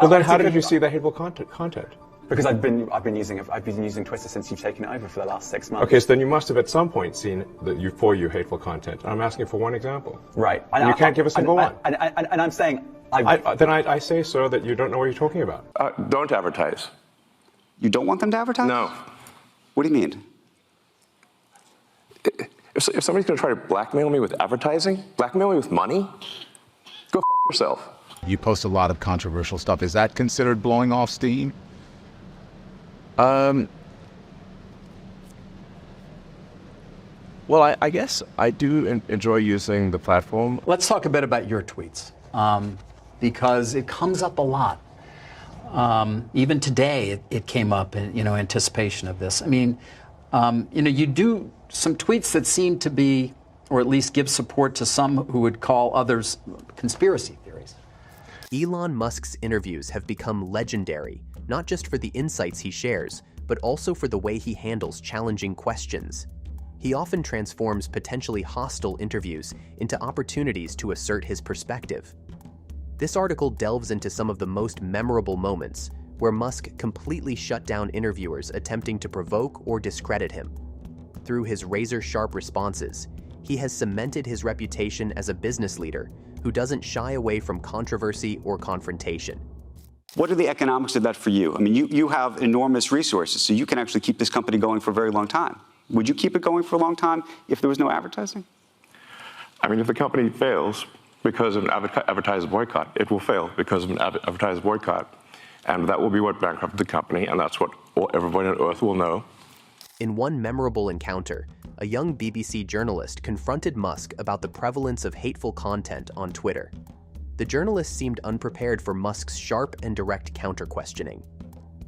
Well, then how did you see the hateful content? Because I've been using Twitter since you've taken it over for the last 6 months. Okay, so then you must have at some point seen for you hateful content. I'm asking for one example. Right. And you can't give a single one. And I'm saying... Then I say, sir, that you don't know what you're talking about. Don't advertise. You don't want them to advertise? No. What do you mean? If somebody's going to try to blackmail me with advertising, blackmail me with money, go f yourself. You post a lot of controversial stuff. Is that considered blowing off steam? Well, I guess I do enjoy using the platform. Let's talk a bit about your tweets, because it comes up a lot. Even today, it came up in anticipation of this. I mean, you do some tweets that seem to be, or at least give support to some who would call others conspiracy theories. Elon Musk's interviews have become legendary, not just for the insights he shares, but also for the way he handles challenging questions. He often transforms potentially hostile interviews into opportunities to assert his perspective. This article delves into some of the most memorable moments where Musk completely shut down interviewers attempting to provoke or discredit him. Through his razor-sharp responses, he has cemented his reputation as a business leader who doesn't shy away from controversy or confrontation. What are the economics of that for you? I mean, you have enormous resources, so you can actually keep this company going for a very long time. Would you keep it going for a long time if there was no advertising? I mean, if the company fails because of an advertiser boycott, it will fail because of an advertiser boycott. And that will be what bankrupted the company, and that's what everybody on Earth will know. In one memorable encounter, a young BBC journalist confronted Musk about the prevalence of hateful content on Twitter. The journalist seemed unprepared for Musk's sharp and direct counter-questioning.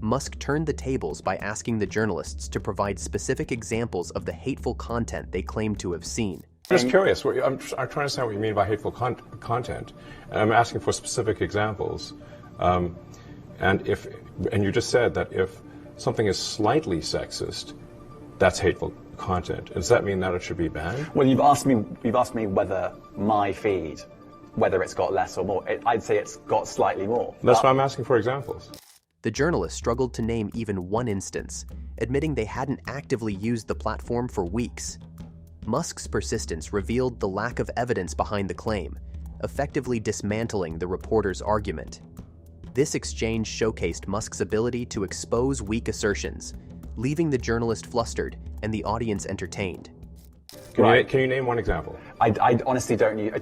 Musk turned the tables by asking the journalists to provide specific examples of the hateful content they claimed to have seen. I'm just curious. I'm trying to understand what you mean by hateful content, and I'm asking for specific examples. And you just said that if something is slightly sexist, that's hateful content. Does that mean that it should be banned? Well, you've asked me whether my feed, whether it's got less or more. I'd say it's got slightly more. That's why I'm asking for examples. The journalist struggled to name even one instance, admitting they hadn't actively used the platform for weeks. Musk's persistence revealed the lack of evidence behind the claim, effectively dismantling the reporter's argument. This exchange showcased Musk's ability to expose weak assertions, leaving the journalist flustered and the audience entertained. Can you name one example? I honestly don't use.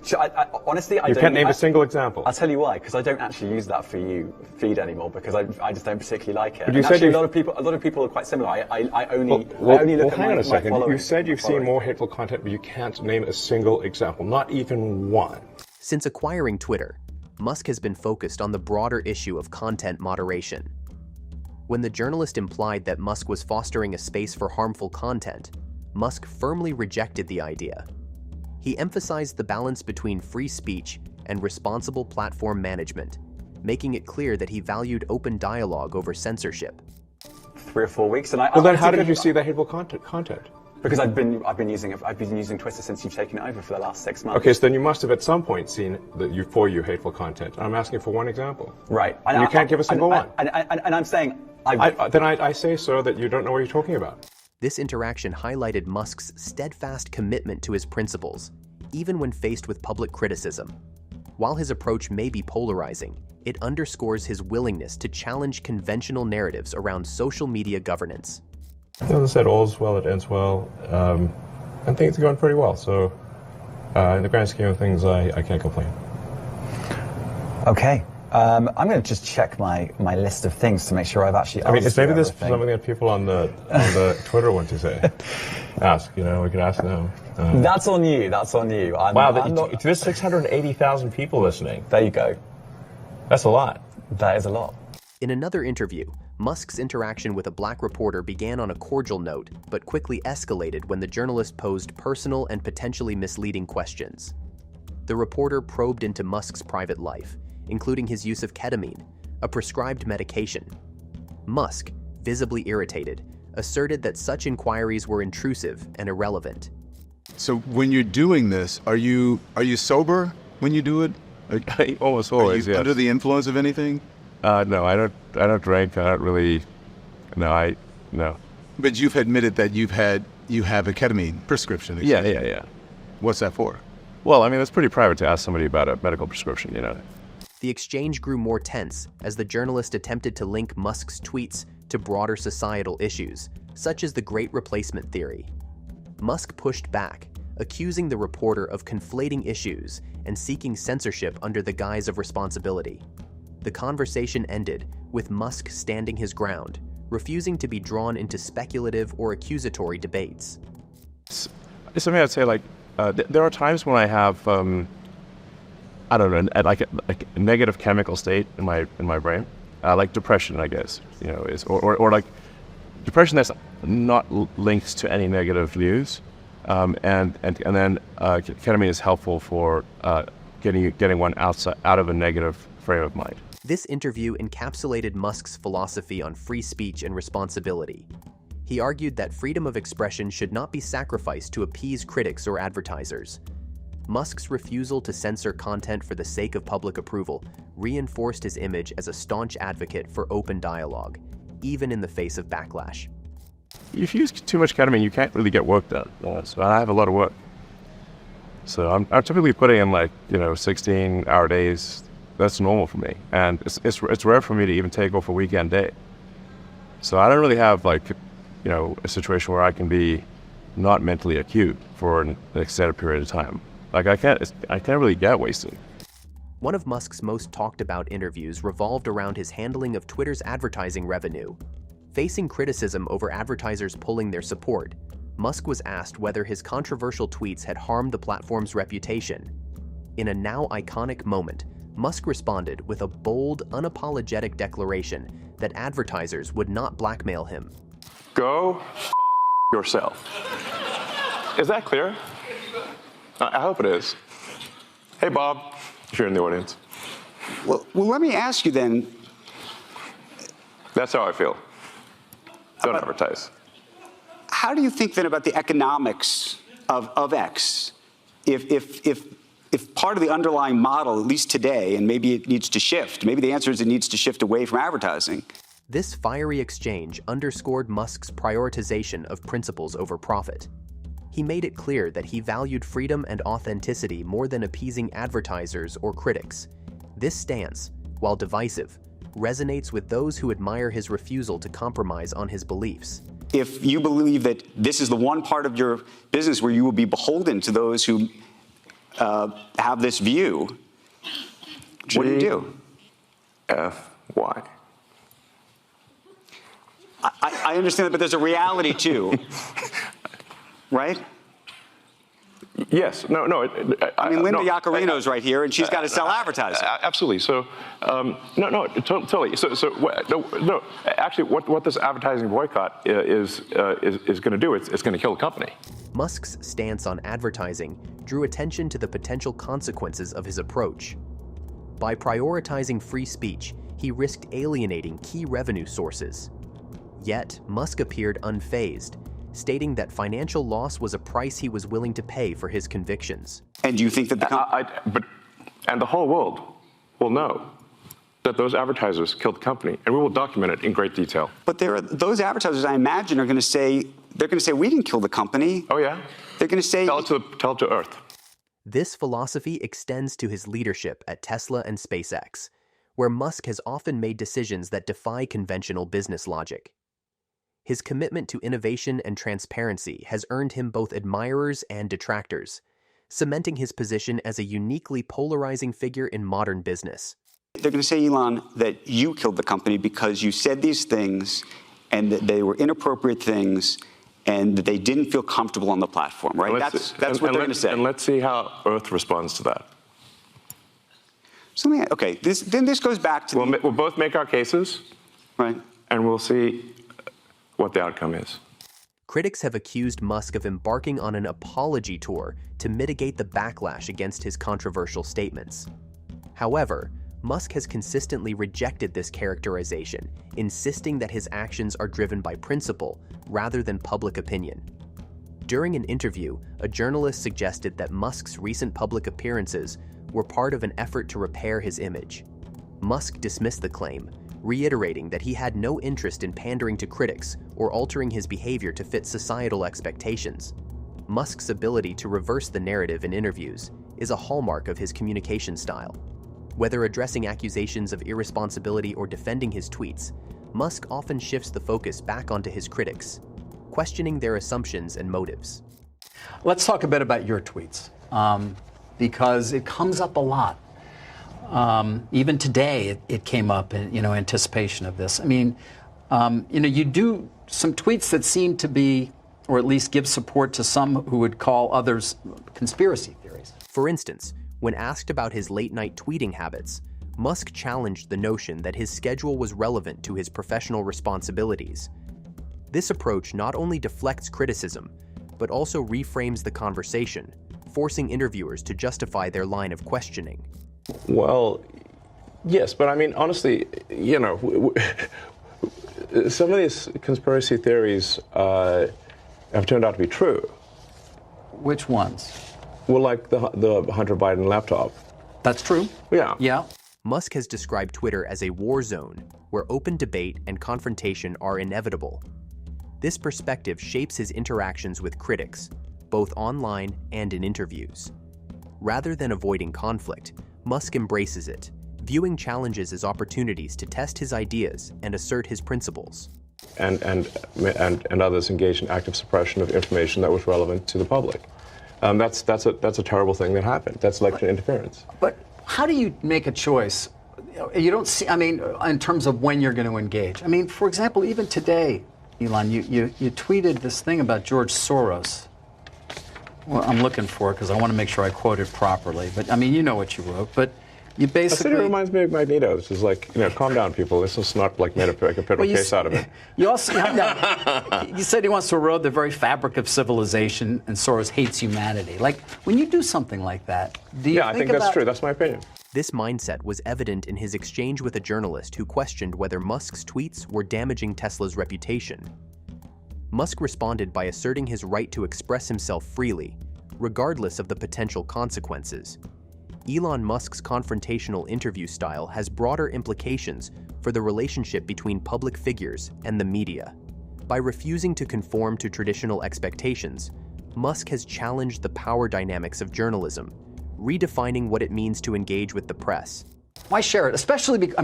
Honestly, I don't. You can't name a single example. I'll tell you why. Because I don't actually use that for you feed anymore. Because I just don't particularly like it. But you and said actually, a lot of people are quite similar. I only look at hang on a second. my You said you've seen more hateful content, but you can't name a single example, not even one. Since acquiring Twitter, Musk has been focused on the broader issue of content moderation. When the journalist implied that Musk was fostering a space for harmful content, Musk firmly rejected the idea. He emphasized the balance between free speech and responsible platform management, making it clear that he valued open dialogue over censorship. 3 or 4 weeks, and well, then how did you see the hateful content? Because I've been using Twitter since you've taken it over for the last 6 months. Okay, so then you must have at some point seen for you hateful content. I'm asking for one example. Right. And you can't give a single one. And I'm saying... Then I say, sir, that you don't know what you're talking about. This interaction highlighted Musk's steadfast commitment to his principles, even when faced with public criticism. While his approach may be polarizing, it underscores his willingness to challenge conventional narratives around social media governance. As I said, all's well that ends well, and things are going pretty well. So, in the grand scheme of things, I can't complain. Okay. I'm going to just check my list of things to make sure I've actually. Maybe there's something that people on the Twitter want to say. Ask, we could ask them. That's on you. That's on you. There's 680,000 people listening. There you go. That's a lot. That is a lot. In another interview, Musk's interaction with a black reporter began on a cordial note, but quickly escalated when the journalist posed personal and potentially misleading questions. The reporter probed into Musk's private life, including his use of ketamine, a prescribed medication. Musk, visibly irritated, asserted that such inquiries were intrusive and irrelevant. So when you're doing this, are you sober when you do it? Almost always, yes. Under the influence of anything? No, I don't drink. I don't really. No. But you've admitted that you have a ketamine prescription. Yeah. What's that for? Well, I mean, it's pretty private to ask somebody about a medical prescription, The exchange grew more tense as the journalist attempted to link Musk's tweets to broader societal issues, such as the Great Replacement theory. Musk pushed back, accusing the reporter of conflating issues and seeking censorship under the guise of responsibility. The conversation ended with Musk standing his ground, refusing to be drawn into speculative or accusatory debates. Something I'd say, there are times when I have, I don't know, like a negative chemical state in my brain, like depression, I guess, or like depression that's not linked to any negative news, and then ketamine is helpful for getting one out of a negative frame of mind. This interview encapsulated Musk's philosophy on free speech and responsibility. He argued that freedom of expression should not be sacrificed to appease critics or advertisers. Musk's refusal to censor content for the sake of public approval reinforced his image as a staunch advocate for open dialogue, even in the face of backlash. If you use too much ketamine, you can't really get work done. So I have a lot of work. So I'm typically putting in 16-hour days. That's normal for me, and it's rare for me to even take off a weekend day. So I don't really have a situation where I can be not mentally acute for an extended period of time. I can't really get wasted. One of Musk's most talked about interviews revolved around his handling of Twitter's advertising revenue. Facing criticism over advertisers pulling their support, Musk was asked whether his controversial tweets had harmed the platform's reputation. In a now iconic moment, Musk responded with a bold, unapologetic declaration that advertisers would not blackmail him. Go yourself. Is that clear? I hope it is. Hey, Bob, if you're in the audience. Well, let me ask you then. That's how I feel. Don't advertise. How do you think then about the economics of X? If part of the underlying model, at least today, and maybe it needs to shift, maybe the answer is it needs to shift away from advertising. This fiery exchange underscored Musk's prioritization of principles over profit. He made it clear that he valued freedom and authenticity more than appeasing advertisers or critics. This stance, while divisive, resonates with those who admire his refusal to compromise on his beliefs. If you believe that this is the one part of your business where you will be beholden to those who have this view, what do you do? Why? I understand that, but there's a reality too, right? Yes. No. I mean, Linda Yaccarino's right here, and she's got to sell advertising. Absolutely. So, totally. No. Actually, what this advertising boycott is going to do, it's going to kill the company. Musk's stance on advertising drew attention to the potential consequences of his approach. By prioritizing free speech, he risked alienating key revenue sources. Yet, Musk appeared unfazed, stating that financial loss was a price he was willing to pay for his convictions. And do you think that and the whole world will know that those advertisers killed the company, and we will document it in great detail. But those advertisers, I imagine, are going to say, we didn't kill the company. Oh yeah? They're going to say, tell it to Earth. This philosophy extends to his leadership at Tesla and SpaceX, where Musk has often made decisions that defy conventional business logic. His commitment to innovation and transparency has earned him both admirers and detractors, cementing his position as a uniquely polarizing figure in modern business. They're going to say, Elon, that you killed the company because you said these things and that they were inappropriate things and that they didn't feel comfortable on the platform, right? That's what they're going to say. And let's see how Earth responds to that. So this goes back to we'll both make our cases, right? And we'll see what the outcome is. Critics have accused Musk of embarking on an apology tour to mitigate the backlash against his controversial statements. However, Musk has consistently rejected this characterization, insisting that his actions are driven by principle rather than public opinion. During an interview, a journalist suggested that Musk's recent public appearances were part of an effort to repair his image. Musk dismissed the claim, reiterating that he had no interest in pandering to critics or altering his behavior to fit societal expectations. Musk's ability to reverse the narrative in interviews is a hallmark of his communication style. Whether addressing accusations of irresponsibility or defending his tweets, Musk often shifts the focus back onto his critics, questioning their assumptions and motives. Let's talk a bit about your tweets, because it comes up a lot. Even today, it came up in anticipation of this. I mean, you do some tweets that seem to be, or at least give support to some who would call others conspiracy theories. For instance, when asked about his late-night tweeting habits, Musk challenged the notion that his schedule was relevant to his professional responsibilities. This approach not only deflects criticism, but also reframes the conversation, forcing interviewers to justify their line of questioning. Well, yes, but I mean, honestly, some of these conspiracy theories have turned out to be true. Which ones? Well, like the Hunter Biden laptop. That's true. Yeah. Yeah. Musk has described Twitter as a war zone where open debate and confrontation are inevitable. This perspective shapes his interactions with critics, both online and in interviews. Rather than avoiding conflict, Musk embraces it, viewing challenges as opportunities to test his ideas and assert his principles. And others engage in active suppression of information that was relevant to the public. That's a terrible thing that happened. That's election interference. But how do you make a choice? You don't see, I mean, in terms of when you're going to engage. I mean, for example, even today, Elon, you tweeted this thing about George Soros. Well, I'm looking for it because I want to make sure I quote it properly. But, I mean, you know what you wrote. But you basically... I said it reminds me of Magneto. This is like, calm down, people. This is not like made a federal case out of it. You also... you said he wants to erode the very fabric of civilization, and Soros hates humanity. Like, when you do something like that, do you I think that's true. That's my opinion. This mindset was evident in his exchange with a journalist who questioned whether Musk's tweets were damaging Tesla's reputation. Musk responded by asserting his right to express himself freely, regardless of the potential consequences. Elon Musk's confrontational interview style has broader implications for the relationship between public figures and the media. By refusing to conform to traditional expectations, Musk has challenged the power dynamics of journalism, redefining what it means to engage with the press. Why share it? Especially,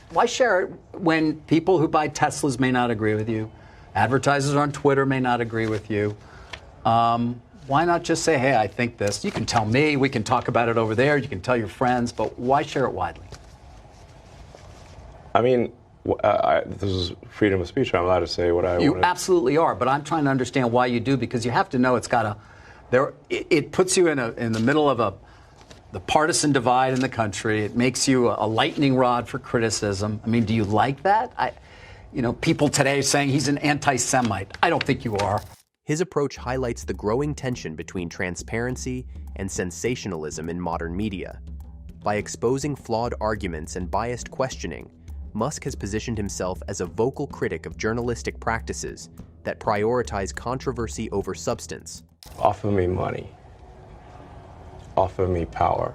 why share it when people who buy Teslas may not agree with you? Advertisers on Twitter may not agree with you. Why not just say, hey, I think this. You can tell me, we can talk about it over there, you can tell your friends, but why share it widely? I mean, this is freedom of speech. I'm allowed to say what I want. You absolutely are, but I'm trying to understand why you do, because you have to know it's got a... It puts you in the middle of the partisan divide in the country. It makes you a lightning rod for criticism. I mean, do you like that? People today saying he's an anti-Semite. I don't think you are. His approach highlights the growing tension between transparency and sensationalism in modern media. By exposing flawed arguments and biased questioning, Musk has positioned himself as a vocal critic of journalistic practices that prioritize controversy over substance. Offer me money. Offer me power.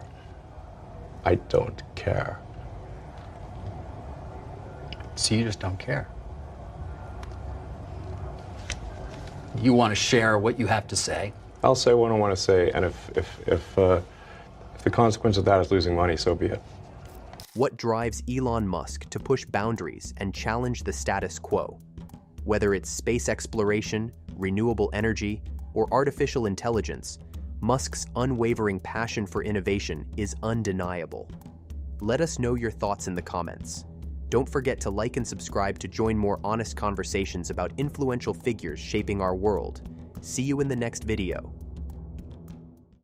I don't care. So you just don't care. You want to share what you have to say. I'll say what I want to say, and if the consequence of that is losing money, so be it. What drives Elon Musk to push boundaries and challenge the status quo? Whether it's space exploration, renewable energy, or artificial intelligence, Musk's unwavering passion for innovation is undeniable. Let us know your thoughts in the comments. Don't forget to like and subscribe to join more honest conversations about influential figures shaping our world. See you in the next video.